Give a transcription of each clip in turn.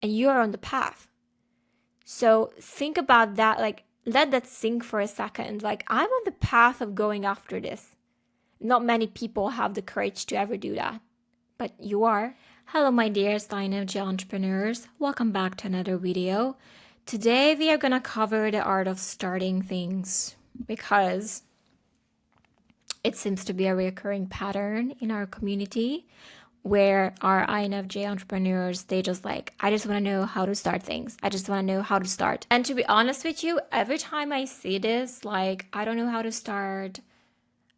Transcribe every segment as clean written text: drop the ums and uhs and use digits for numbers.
and you are on the path. So think about that, like let that sink for a second. Like, I'm on the path of going after this. Not many people have the courage to ever do that, but you are. Hello, my dearest INFJ entrepreneurs. Welcome back to another video. Today, we are going to cover the art of starting things because it seems to be a recurring pattern in our community where our INFJ entrepreneurs, they just like, I just want to know how to start things. I just want to know how to start. And to be honest with you, every time I see this, like, I don't know how to start,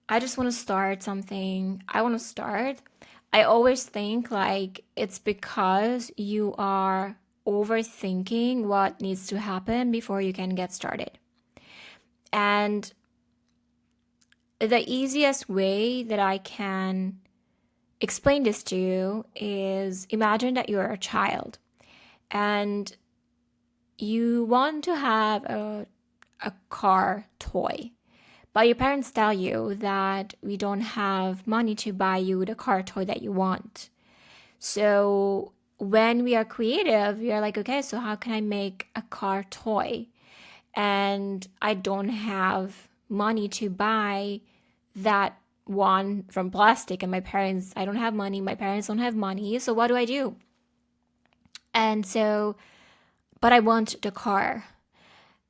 I just want to start something, I want to start, I always think like it's because you are overthinking what needs to happen before you can get started. And the easiest way that I can explain this to you is, imagine that you're a child and you want to have a car toy, but your parents tell you that we don't have money to buy you the car toy that you want. So when we are creative, we are like, okay, so how can I make a car toy? And I don't have money to buy that one from plastic, and my parents, I don't have money, my parents don't have money, so what do I do? And so, but I want the car.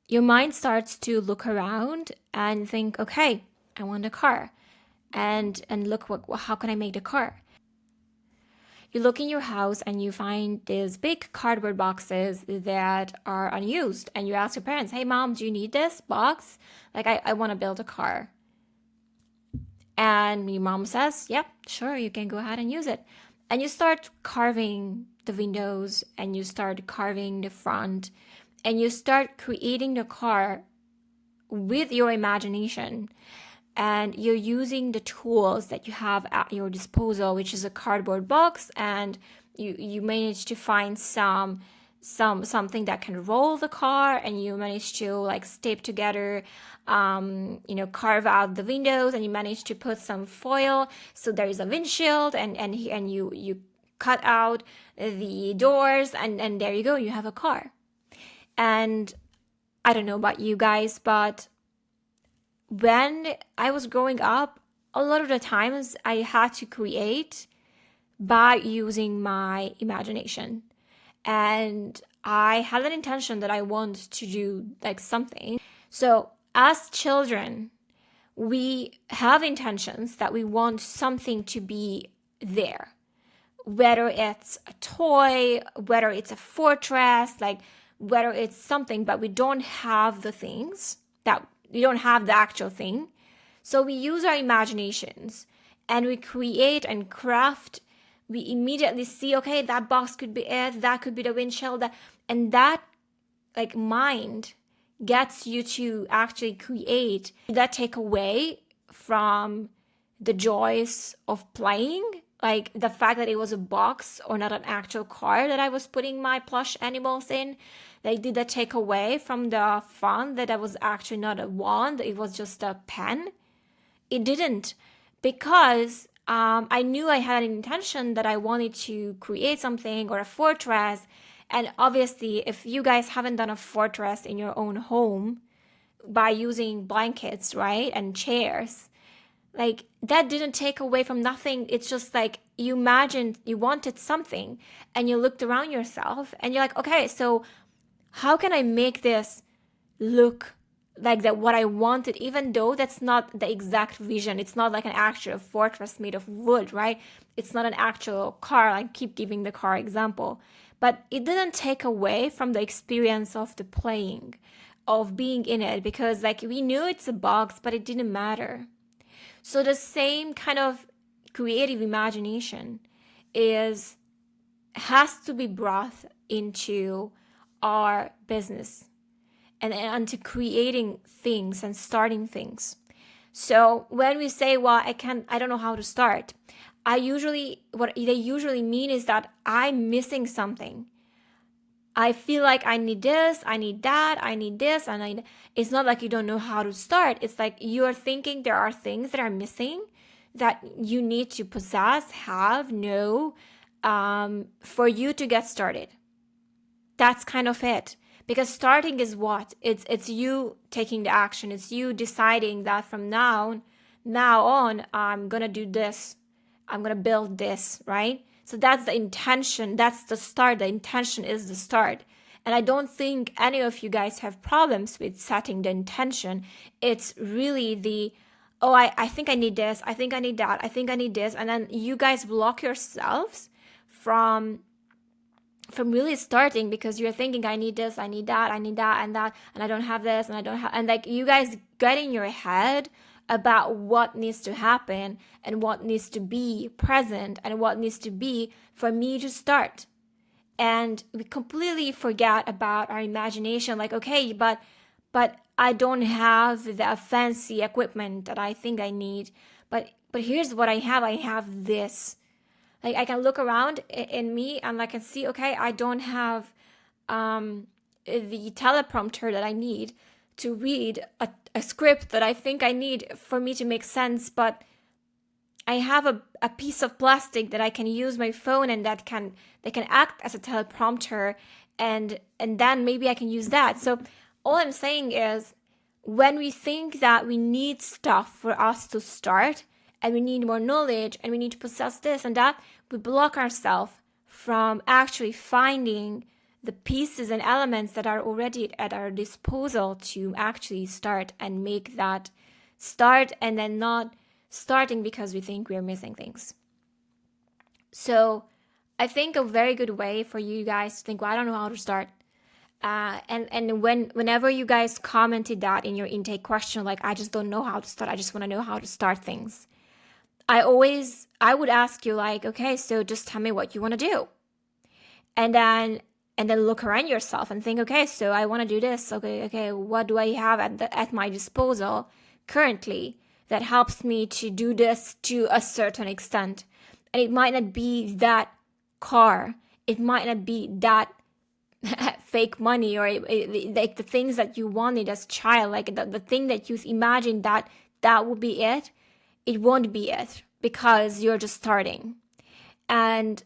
Your mind starts to look around and think, okay, I want a car, and look, how can I make the car? You look in your house and you find these big cardboard boxes that are unused, and you ask your parents, hey mom, do you need this box? Like, I want to build a car. And your mom says, yep, sure, you can go ahead and use it. And you start carving the windows and you start carving the front and you start creating the car with your imagination. And you're using the tools that you have at your disposal, which is a cardboard box, and you manage to find something that can roll the car, and you manage to like tape together, carve out the windows, and you manage to put some foil so there is a windshield, and you cut out the doors, and there you go, you have a car. And I don't know about you guys, but when I was growing up, a lot of the times I had to create by using my imagination. And I had an intention that I want to do like something. So as children, we have intentions that we want something to be there. Whether it's a toy, whether it's a fortress, like whether it's something, but we don't have the things, that we don't have the actual thing. So we use our imaginations and we create and craft. We immediately see, okay, that box could be it, that could be the windshield, and that like mind gets you to actually create. That take away from the joys of playing, like the fact that it was a box or not an actual car that I was putting my plush animals in. Like, did that take away from the fun that I was actually not a wand, it was just a pen? It didn't, because I knew I had an intention that I wanted to create something or a fortress. And obviously, if you guys haven't done a fortress in your own home by using blankets, right, and chairs, like that didn't take away from nothing. It's just like you imagined you wanted something and you looked around yourself and you're like, okay, so how can I make this look like that what I wanted, even though that's not the exact vision. It's not like an actual fortress made of wood, right? It's not an actual car. I keep giving the car example, but it didn't take away from the experience of the playing, of being in it, because like we knew it's a box, but it didn't matter. So the same kind of creative imagination has to be brought into our business and to creating things and starting things. So when we say, well, I don't know how to start, what they usually mean is that I'm missing something. I feel like I need this, I need that, I need this, and it's not like you don't know how to start. It's like you're thinking there are things that are missing that you need to possess, have, know, for you to get started. that's kind of it. Because starting is what? It's you taking the action. It's you deciding that from now on, I'm gonna do this. I'm gonna build this, right? So that's the intention. That's the start. The intention is the start. And I don't think any of you guys have problems with setting the intention. It's really the, oh, I think I need this. I think I need that. I think I need this. And then you guys block yourselves from really starting because you're thinking, I need this, I need that, and that, and I don't have this, and I don't have, and like you guys get in your head about what needs to happen and what needs to be present and what needs to be for me to start. And we completely forget about our imagination. Like, okay, but I don't have the fancy equipment that I think I need. But here's what I have. I have this. Like, I can look around in me and I can see, okay, I don't have the teleprompter that I need to read a script that I think I need for me to make sense, but I have a piece of plastic that I can use my phone and that can act as a teleprompter, and then maybe I can use that. So all I'm saying is, when we think that we need stuff for us to start, and we need more knowledge, and we need to possess this and that, we block ourselves from actually finding the pieces and elements that are already at our disposal to actually start and make that start, and then not starting because we think we're missing things. So I think a very good way for you guys to think, well, I don't know how to start. And whenever you guys commented that in your intake question, like, I just don't know how to start, I just want to know how to start things, I would ask you, like, okay, so just tell me what you want to do. And then look around yourself and think, okay, so I want to do this. Okay, what do I have at my disposal currently that helps me to do this to a certain extent? And it might not be that car. It might not be that fake money, or like the things that you wanted as a child, like the thing that you imagined that would be it. It won't be it because you're just starting. And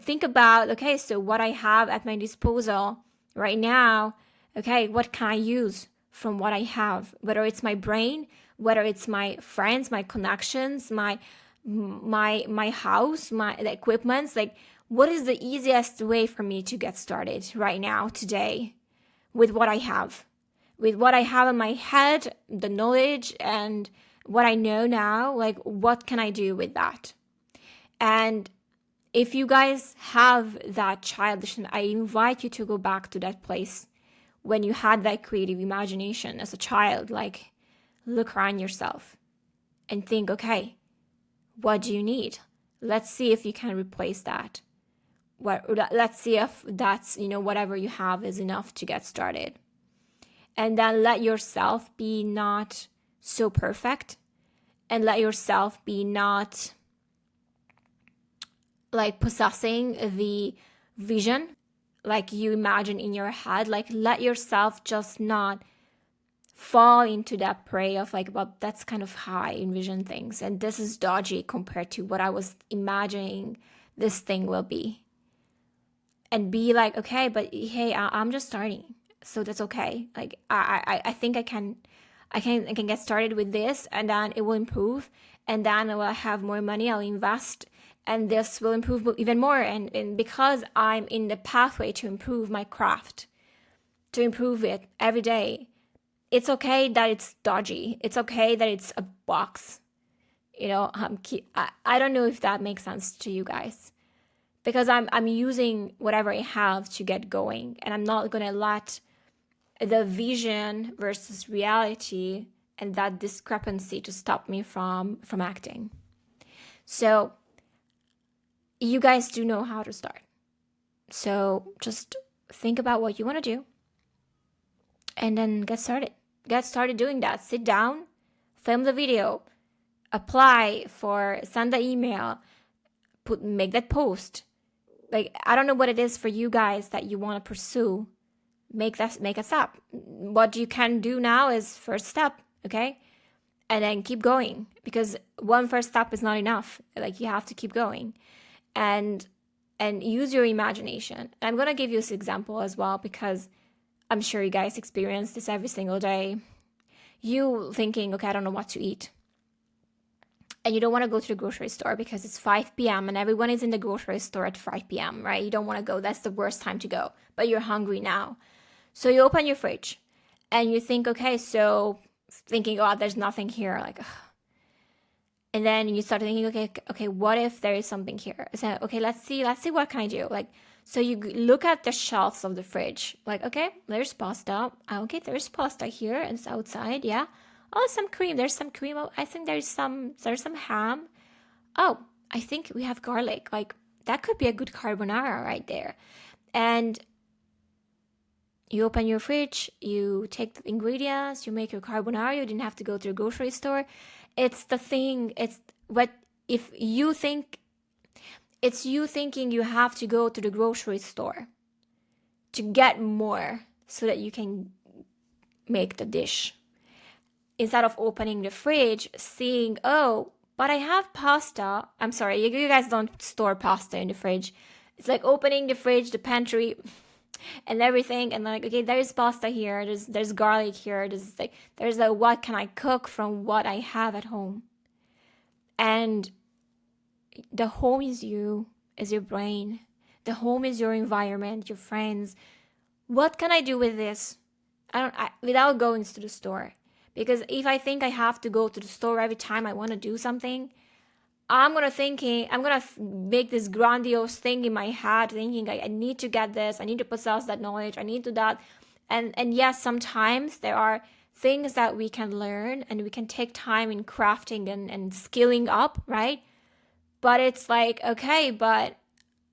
think about, okay, so what I have at my disposal right now, okay, what can I use from what I have? Whether it's my brain, whether it's my friends, my connections, my house, the equipments, like, what is the easiest way for me to get started right now, today, with what I have? With what I have in my head, the knowledge and what I know now, like, what can I do with that? And if you guys have that childish, I invite you to go back to that place when you had that creative imagination as a child. Like, look around yourself and think, okay, what do you need? Let's see if you can replace that. Let's see if that's, whatever you have is enough to get started. And then let yourself be not so perfect, and let yourself be not like possessing the vision like you imagine in your head. Like, let yourself just not fall into that prey of like, well, that's kind of how I envision things, and this is dodgy compared to what I was imagining this thing will be. And be like, okay, but hey, I'm just starting, so that's okay. Like, I think I can get started with this, and then it will improve, and then I will have more money, I'll invest, and this will improve even more. And because I'm in the pathway to improve my craft, to improve it every day, it's okay that it's dodgy. It's okay that it's a box. I don't know if that makes sense to you guys, because I'm using whatever I have to get going, and I'm not gonna let the vision versus reality and that discrepancy to stop me from acting. So you guys do know how to start. So just think about what you want to do, and then get started. Get started doing that. Sit down, film the video, send the email, make that post. Like, I don't know what it is for you guys that you want to pursue. Make a step. What you can do now is first step, okay? And then keep going, because one first step is not enough. Like, you have to keep going. And and use your imagination. And I'm going to give you this example as well, because I'm sure you guys experience this every single day. You thinking, okay, I don't know what to eat. And you don't want to go to the grocery store because it's 5 p.m. and everyone is in the grocery store at 5 p.m., right? You don't want to go. That's the worst time to go. But you're hungry now. So you open your fridge and you think, okay, so thinking, oh, there's nothing here. Like, ugh. And then you start thinking, okay, what if there is something here? So, okay, let's see what can I do? Like, so you look at the shelves of the fridge, like, okay, there's pasta. Okay, there's pasta here. It's outside, yeah. Oh, some cream. There's some cream. Oh, I think there's some ham. Oh, I think we have garlic. Like, that could be a good carbonara right there. And you open your fridge, you take the ingredients, you make your carbonara. You didn't have to go to the grocery store. It's the thing. It's what if you think it's you thinking you have to go to the grocery store to get more so that you can make the dish. Instead of opening the fridge, seeing, oh, but I have pasta. I'm sorry, you guys don't store pasta in the fridge. It's like opening the fridge, the pantry, and everything, and like, okay, there's pasta here, there's garlic here, there's a what can I cook from what I have at home. And the home is you, is your brain. The home is your environment, your friends. What can I do with this? Without going to the store. Because if I think I have to go to the store every time I want to do something, I'm gonna make this grandiose thing in my head, thinking I need to get this, I need to possess that knowledge, I need to that. And yes, sometimes there are things that we can learn and we can take time in crafting and skilling up, right? But it's like, okay, what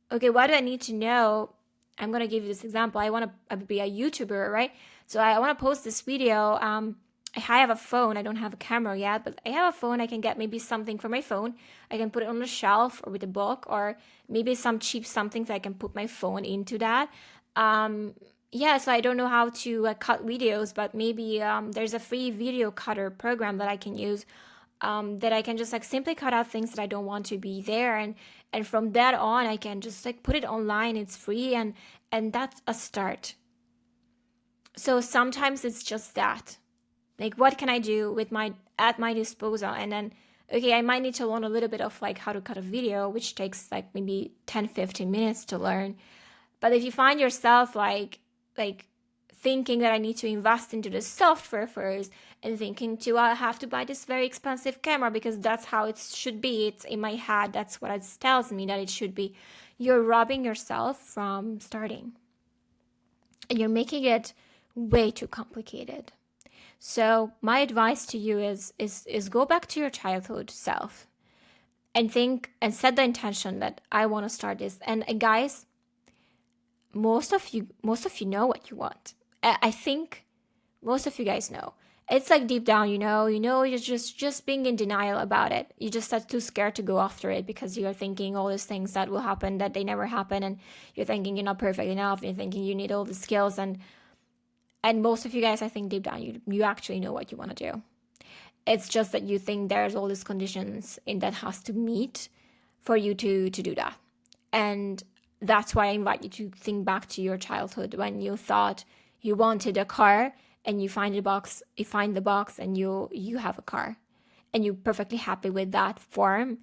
do I need to know? I'm gonna give you this example. I want to be a YouTuber, right? So I want to post this video. I have a phone. I don't have a camera yet, but I have a phone. I can get maybe something for my phone. I can put it on the shelf or with a book, or maybe some cheap something that I can put my phone into that. So I don't know how to cut videos, but maybe there's a free video cutter program that I can use, that I can just like simply cut out things that I don't want to be there, and from that on I can just like put it online. It's free, and that's a start. So sometimes it's just that. Like, what can I do with at my disposal? And then, okay, I might need to learn a little bit of like how to cut a video, which takes like maybe 10-15 minutes to learn. But if you find yourself like thinking that I need to invest into the software first, and thinking to I have to buy this very expensive camera because that's how it should be. It's in my head. That's what it tells me that it should be. You're robbing yourself from starting. And you're making it way too complicated. So my advice to you is go back to your childhood self and think and set the intention that I want to start this. And guys, most of you know what you want. I think most of you guys know. It's like deep down, you're just being in denial about it. You just are too scared to go after it because you're thinking all these things that will happen that they never happen, and you're thinking you're not perfect enough. You're thinking you need all the skills, and most of you guys, I think deep down, you actually know what you want to do. It's just that you think there's all these conditions in that has to meet for you to do that. And that's why I invite you to think back to your childhood when you thought you wanted a car, and you find the box, and you have a car, and you're perfectly happy with that form.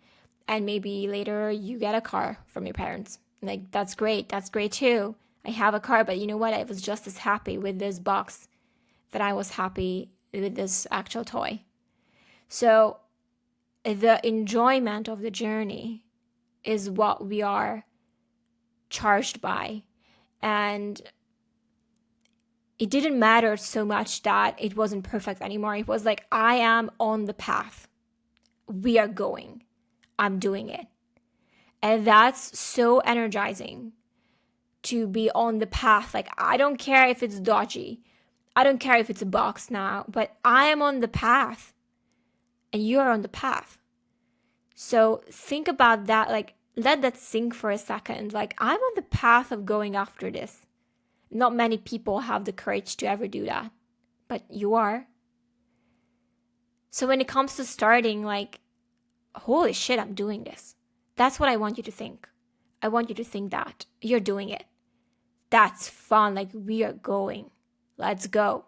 And maybe later you get a car from your parents. Like, that's great too. I have a car, but you know what? I was just as happy with this box that I was happy with this actual toy. So the enjoyment of the journey is what we are charged by. And it didn't matter so much that it wasn't perfect anymore. It was like, I am on the path. We are going. I'm doing it. And that's so energizing. To be on the path. Like, I don't care if it's dodgy. I don't care if it's a box now, but I am on the path and you're on the path. So think about that. Like, let that sink for a second. Like, I'm on the path of going after this. Not many people have the courage to ever do that, but you are. So when it comes to starting, like, holy shit, I'm doing this. That's what I want you to think. I want you to think that. You're doing it. That's fun. Like, we are going. Let's go.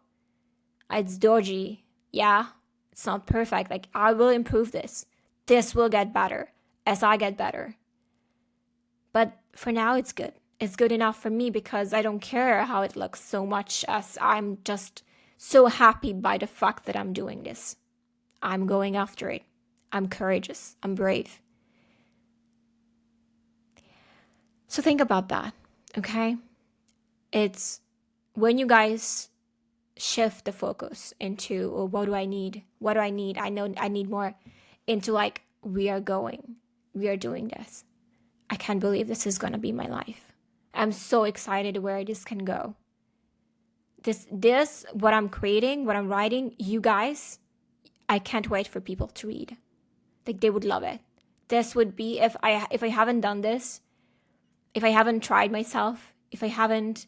It's dodgy. Yeah, it's not perfect. Like, I will improve this. This will get better as I get better. But for now, it's good. It's good enough for me because I don't care how it looks so much as I'm just so happy by the fact that I'm doing this. I'm going after it. I'm courageous. I'm brave. So think about that, okay? It's when you guys shift the focus into, oh, what do I need? What do I need? I know I need more, into like, we are going. We are doing this. I can't believe this is going to be my life. I'm so excited where this can go. This, what I'm creating, what I'm writing, you guys, I can't wait for people to read. Like, they would love it. This would be, if I haven't done this, if I haven't tried myself, if I haven't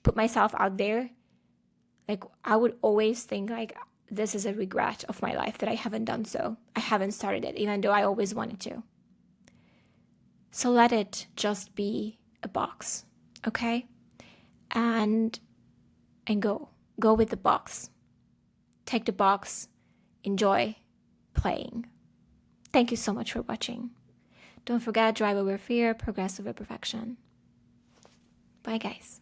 put myself out there, like, I would always think like, this is a regret of my life that I haven't done so. I haven't started it, even though I always wanted to. So let it just be a box, okay? And go with the box. Take the box. Enjoy playing. Thank you so much for watching. Don't forget, drive over fear, progress over perfection. Bye, guys.